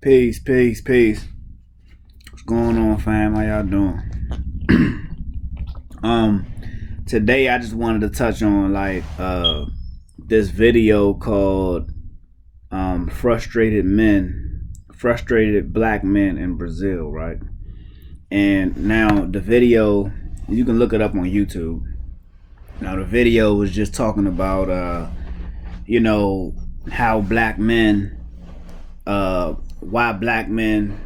Peace, peace, peace. What's going on, fam? How y'all doing? um, Today I just wanted to touch on this video called "Frustrated Men, Frustrated Black Men in Brazil," right? And now the video, you can look it up on YouTube. Now the video was just talking about you know, how black men why black men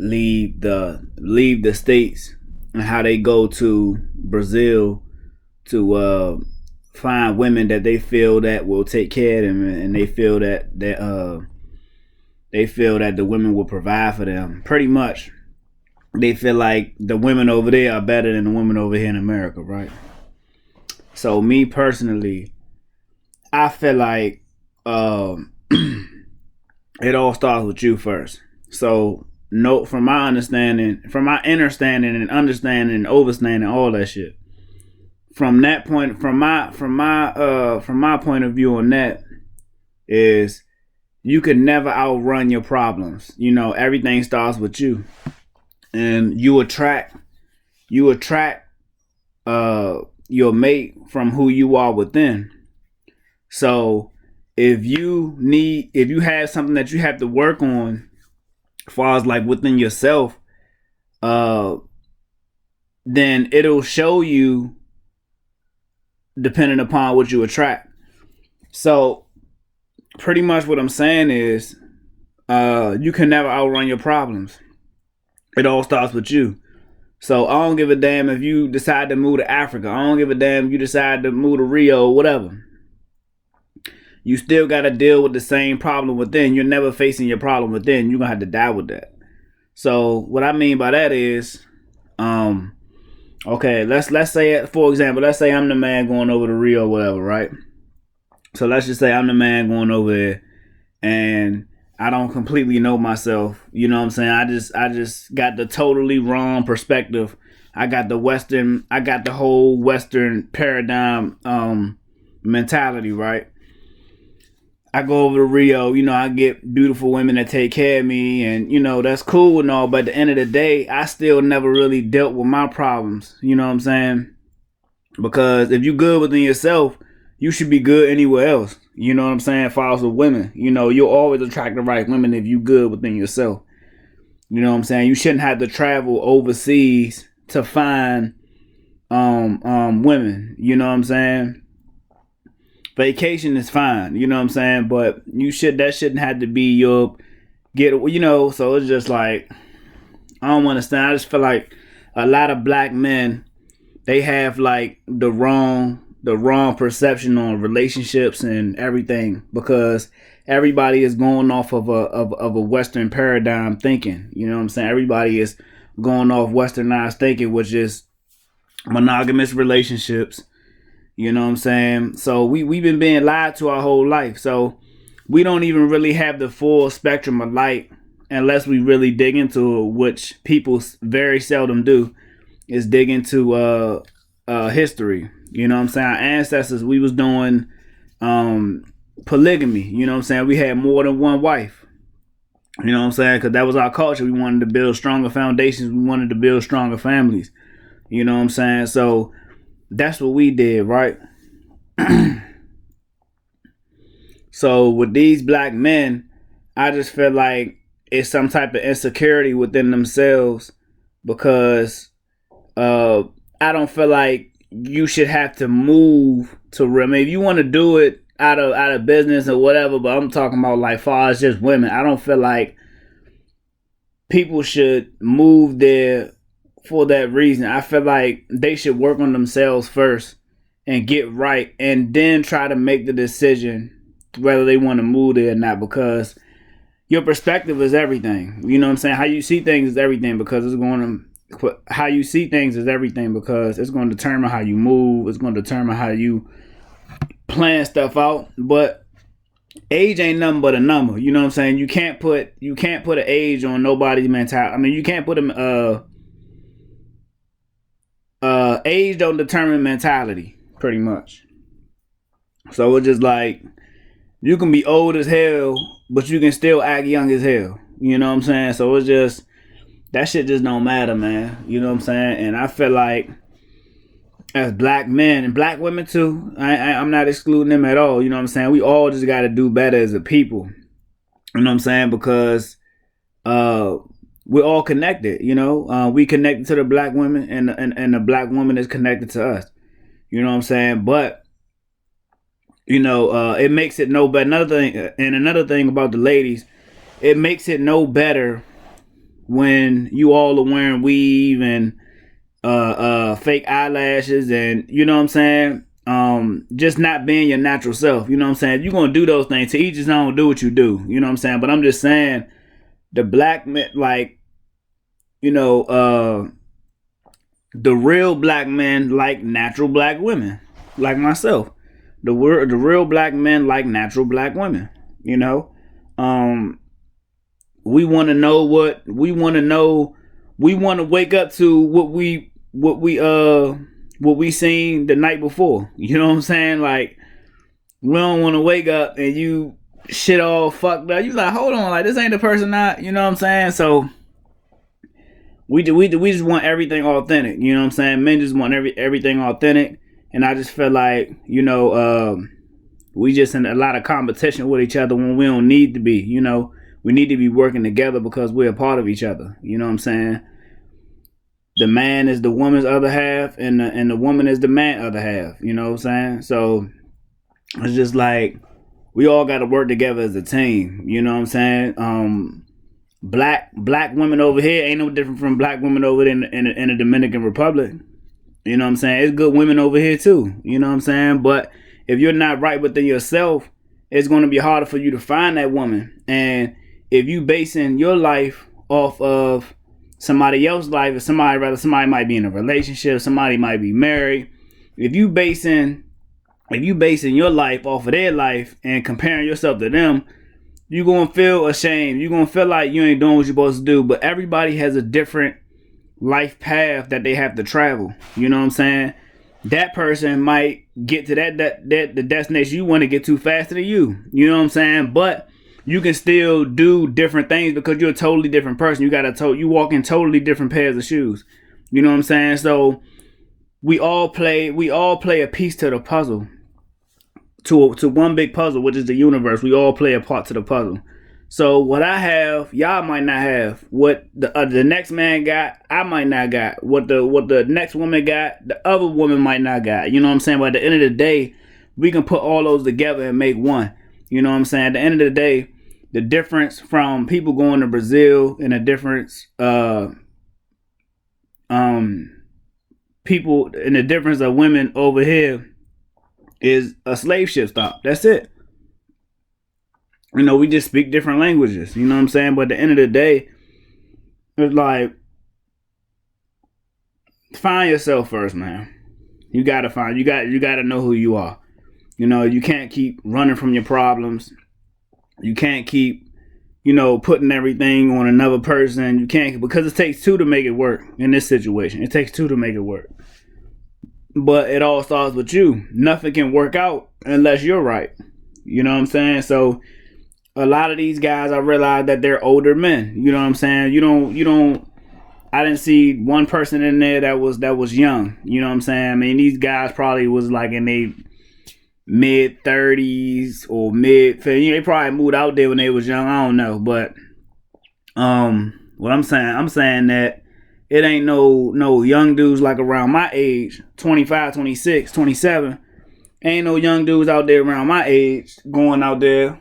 leave the states and how they go to Brazil to find women that they feel that will take care of them, and they feel that the women will provide for them. Pretty much, they feel like the women over there are better than the women over here in America, right? So me personally, I feel like it all starts with you first. So no, from my understanding, from my understanding and understanding and overstanding all that shit. From that point, from my point of view on that is you can never outrun your problems. You know, everything starts with you, and you attract your mate from who you are within. So if you have something that you have to work on as far as like within yourself, then it'll show you depending upon what you attract. So pretty much what I'm saying is you can never outrun your problems. It all starts with you. So I don't give a damn if you decide to move to Africa. I don't give a damn if you decide to move to Rio or whatever. You still got to deal with the same problem within. You're never facing your problem within. You're going to have to die with that. So what I mean by that is, okay, let's say, for example, let's say I'm the man going over to Rio or whatever, right? So let's just say I'm the man going over there and I don't completely know myself. You know what I'm saying? I just got the totally wrong perspective. I got the whole Western paradigm mentality, right? I go over to Rio, you know, I get beautiful women that take care of me, and, you know, that's cool and all, but at the end of the day, I still never really dealt with my problems, you know what I'm saying? Because if you good within yourself, you should be good anywhere else, you know what I'm saying? As far as with women, you know, you'll always attract the right women if you good within yourself, you know what I'm saying? You shouldn't have to travel overseas to find women, you know what I'm saying? Vacation is fine, you know what I'm saying, but that shouldn't have to be your you know. So it's just like, I don't understand. I just feel like a lot of black men, they have like the wrong perception on relationships and everything, because everybody is going off of a Western paradigm thinking, you know what I'm saying? Everybody is going off westernized thinking, which is monogamous relationships. You know what I'm saying? So we've been being lied to our whole life. So we don't even really have the full spectrum of light unless we really dig into it, which people very seldom do, is dig into history. You know what I'm saying? Our ancestors, we was doing polygamy. You know what I'm saying? We had more than one wife. You know what I'm saying? Because that was our culture. We wanted to build stronger foundations. We wanted to build stronger families. You know what I'm saying? So that's what we did, right? So with these black men, I just feel like it's some type of insecurity within themselves, because I don't feel like you should have to move to I mean, if you want to do it out of business or whatever, but I'm talking about like far as just women, I don't feel like people should move there for that reason. I feel like they should work on themselves first and get right, and then try to make the decision whether they want to move there or not, because your perspective is everything. You know what I'm saying? How you see things is everything, because it's going to determine how you move. It's going to determine how you plan stuff out. But age ain't nothing but a number. You know what I'm saying? You can't put an age on nobody's mentality. I mean, you can't put them age don't determine mentality, pretty much. So it's just like, you can be old as hell, but you can still act young as hell. You know what I'm saying? So it's just, that shit just don't matter, man. You know what I'm saying? And I feel like as black men and black women too, I'm not excluding them at all. You know what I'm saying? We all just got to do better as a people. You know what I'm saying? Because we're all connected. You know, we connected to the black women, and the black woman is connected to us. You know what I'm saying? But you know, it makes it no better. Another thing about the ladies, it makes it no better when you all are wearing weave and fake eyelashes, and you know what I'm saying, just not being your natural self. You know what I'm saying? You're gonna do those things, to each his own, do what you do. You know what I'm saying? But I'm just saying, the black men, like, you know, the real black men like natural black women, like myself. The real black men like natural black women. You know, we want to know what we want to know. We want to wake up to what we seen the night before. You know what I'm saying? Like, we don't want to wake up and you shit all fucked up. You like, hold on, like, this ain't the person I, you know what I'm saying? So we just want everything authentic. You know what I'm saying? Men just want everything authentic, and I just feel like, you know, we just in a lot of competition with each other when we don't need to be. You know, we need to be working together because we're a part of each other. You know what I'm saying? The man is the woman's other half, and the woman is the man other half. You know what I'm saying? So it's just like, we all got to work together as a team. You know what I'm saying? Black women over here ain't no different from black women over there in the Dominican Republic. You know what I'm saying? It's good women over here too. You know what I'm saying? But if you're not right within yourself, it's going to be harder for you to find that woman. And if you basing your life off of somebody else's life, or somebody might be in a relationship, somebody might be married. If you basing your life off of their life and comparing yourself to them, you're going to feel ashamed. You're going to feel like you ain't doing what you're supposed to do. But everybody has a different life path that they have to travel. You know what I'm saying? That person might get to the destination you want to get to faster than you. You know what I'm saying? But you can still do different things because you're a totally different person. You walk in totally different pairs of shoes. You know what I'm saying? So we all play a piece to the puzzle. To one big puzzle, which is the universe. We all play a part to the puzzle. So what I have, y'all might not have. What the next man got, I might not got. What the next woman got, the other woman might not got. You know what I'm saying? But at the end of the day, we can put all those together and make one. You know what I'm saying? At the end of the day, the difference from people going to Brazil, and the difference people, and the difference of women over here is a slave ship stop. That's it. You know, we just speak different languages. You know what I'm saying? But at the end of the day, it's like, find yourself first, man. You gotta know who you are. You know, you can't keep running from your problems. You can't keep, you know, putting everything on another person. You can't, because it takes two to make it work in this situation. It takes two to make it work. But it all starts with you. Nothing can work out unless you're right. You know what I'm saying? So a lot of these guys, I realize that they're older men. You know what I'm saying? I didn't see one person in there that was young. You know what I'm saying? I mean, these guys probably was like in their mid 30s or mid. You know, they probably moved out there when they was young. I don't know, but what I'm saying that it ain't no young dudes like around my age, 25, 26, 27. Ain't no young dudes out there around my age going out there.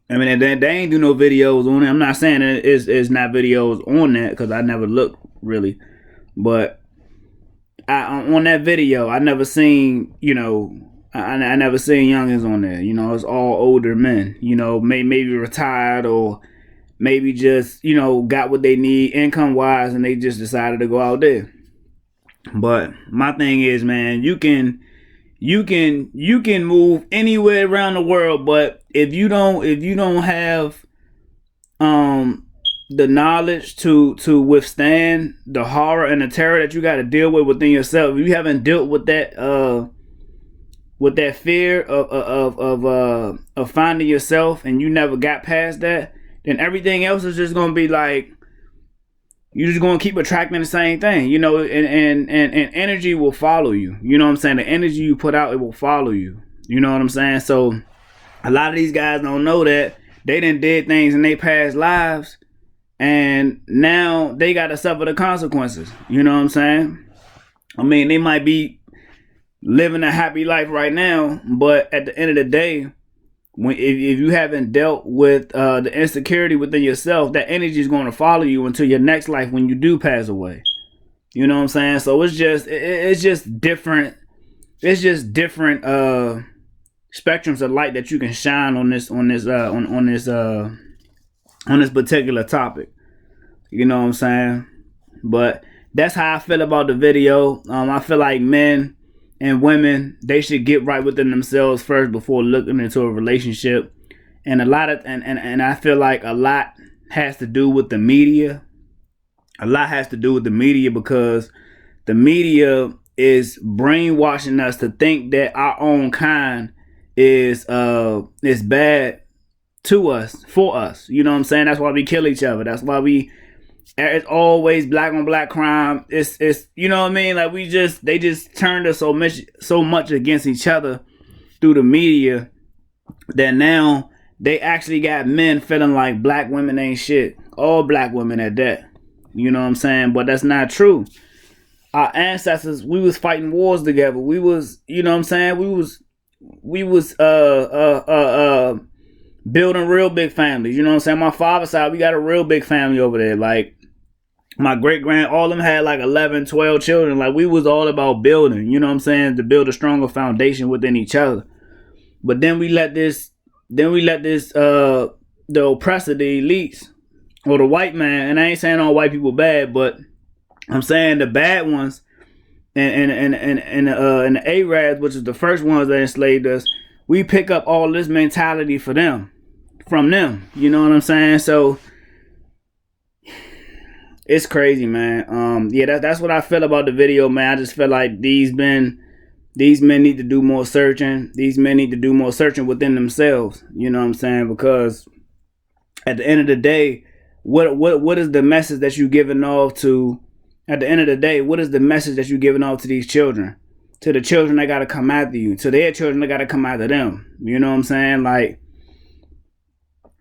I mean, they ain't do no videos on it. I'm not saying it's not videos on that, because I never looked really. But on that video, I never seen, you know, I never seen youngins on there. You know, it's all older men. You know, maybe retired, or maybe just, you know, got what they need income wise, and they just decided to go out there. But my thing is, man, you can move anywhere around the world, but if you don't have the knowledge to withstand the horror and the terror that you got to deal with within yourself, if you haven't dealt with that fear of finding yourself, and you never got past that, then everything else is just gonna be like, you're just gonna keep attracting the same thing, you know, and energy will follow you. You know what I'm saying? The energy you put out, it will follow you. You know what I'm saying? So a lot of these guys don't know that they done did things in their past lives, and now they gotta suffer the consequences. You know what I'm saying? I mean, they might be living a happy life right now, but at the end of the day, if you haven't dealt with the insecurity within yourself, that energy is going to follow you until your next life when you do pass away. You know what I'm saying? So it's just different. It's just different spectrums of light that you can shine on this particular topic. You know what I'm saying? But that's how I feel about the video. I feel like men and women, they should get right within themselves first before looking into a relationship. And I feel like a lot has to do with the media. A lot has to do with the media, because the media is brainwashing us to think that our own kind is bad to us, for us. You know what I'm saying? That's why we kill each other. That's why it's always black on black crime. It's you know what I mean? Like they just turned us so much against each other through the media that now they actually got men feeling like black women ain't shit. All black women at that. You know what I'm saying? But that's not true. Our ancestors, we was fighting wars together. We was, you know what I'm saying? We was building real big families. You know what I'm saying? My father's side, we got a real big family over there. Like, my great-grand, all of them had like 11, 12 children. Like, we was all about building, you know what I'm saying, to build a stronger foundation within each other. But then we let this, the oppressor, the elites, or the white man, and I ain't saying all white people bad, but I'm saying the bad ones, and the Arabs, which is the first ones that enslaved us, we pick up all this mentality from them. You know what I'm saying? So it's crazy, man. Yeah, that's what I feel about the video, man. I just feel like these men need to do more searching. These men need to do more searching within themselves. You know what I'm saying? Because at the end of the day, what is the message that you giving off to? At the end of the day, what is the message that you giving off to these children? To the children that gotta come after you. To their children that gotta come after them. You know what I'm saying? Like,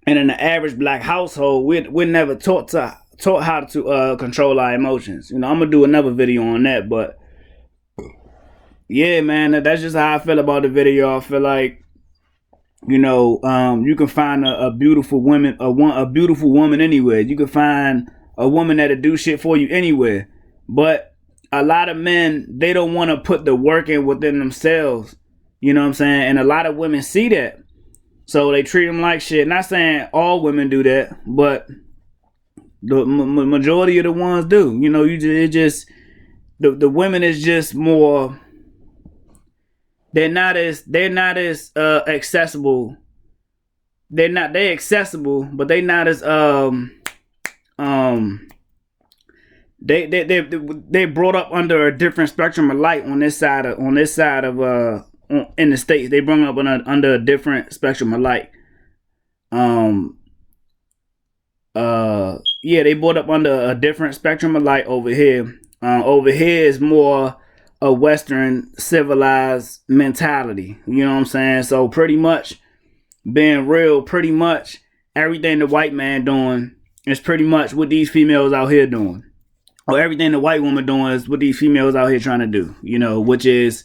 and in the average black household, we're never taught how to control our emotions. You know, I'm gonna do another video on that, but yeah, man, that's just how I feel about the video. I feel like, you know, you can find a beautiful woman, a beautiful woman anywhere. You can find a woman that'll do shit for you anywhere. But a lot of men, they don't want to put the work in within themselves. You know what I'm saying? And a lot of women see that, so they treat them like shit. Not saying all women do that, but the majority of the ones do. You know, the women is just more. They're not as accessible. They're accessible, but they not as they brought up under a different spectrum of light on this side of in the States. They brought up under a different spectrum of light. Yeah, they brought up under a different spectrum of light over here. Over here is more a Western civilized mentality. You know what I'm saying? So pretty much, being real, pretty much everything the white man doing is pretty much what these females out here doing. Or everything the white woman doing is what these females out here trying to do. You know, which is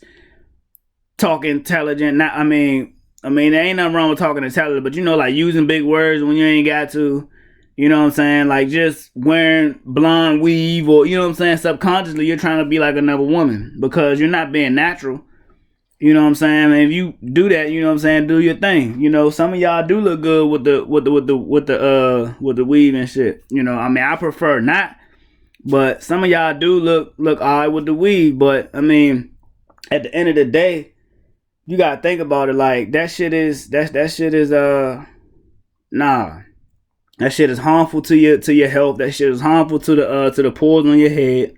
talk intelligent. I mean, there ain't nothing wrong with talking intelligent, but you know, like using big words when you ain't got to. You know what I'm saying? Like just wearing blonde weave, or, you know what I'm saying? Subconsciously, you're trying to be like another woman because you're not being natural. You know what I'm saying? And if you do that, you know what I'm saying, do your thing. You know, some of y'all do look good with the weave and shit. You know, I mean, I prefer not, but some of y'all do look alright with the weave. But I mean, at the end of the day, you gotta think about it. Like that shit is nah. That shit is harmful to your health. That shit is harmful to the pores on your head,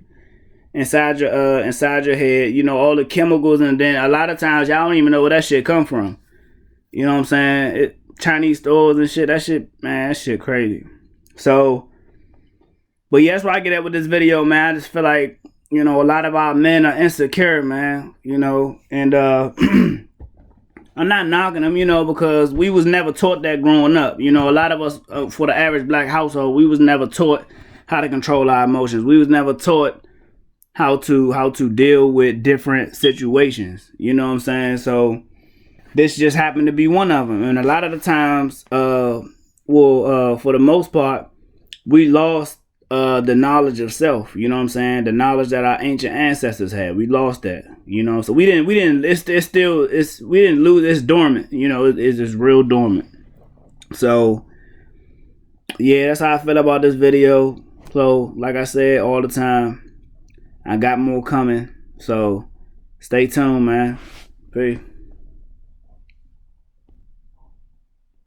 inside your head. You know, all the chemicals, and then a lot of times y'all don't even know where that shit come from. You know what I'm saying? Chinese stores and shit. That shit, man, that shit crazy. So, but yeah, that's why I get at with this video, man. I just feel like, you know, a lot of our men are insecure, man, you know, and I'm not knocking them, you know, because we was never taught that growing up. You know, a lot of us, for the average black household, we was never taught how to control our emotions. We was never taught how to deal with different situations. You know what I'm saying? So this just happened to be one of them. And a lot of the times, for the most part, we lost the knowledge of self. You know what I'm saying? The knowledge that our ancient ancestors had. We lost that. You know, so we didn't. We didn't lose. It's dormant. You know, it's just real dormant. So yeah, that's how I feel about this video. So like I said all the time, I got more coming. So stay tuned, man. Peace.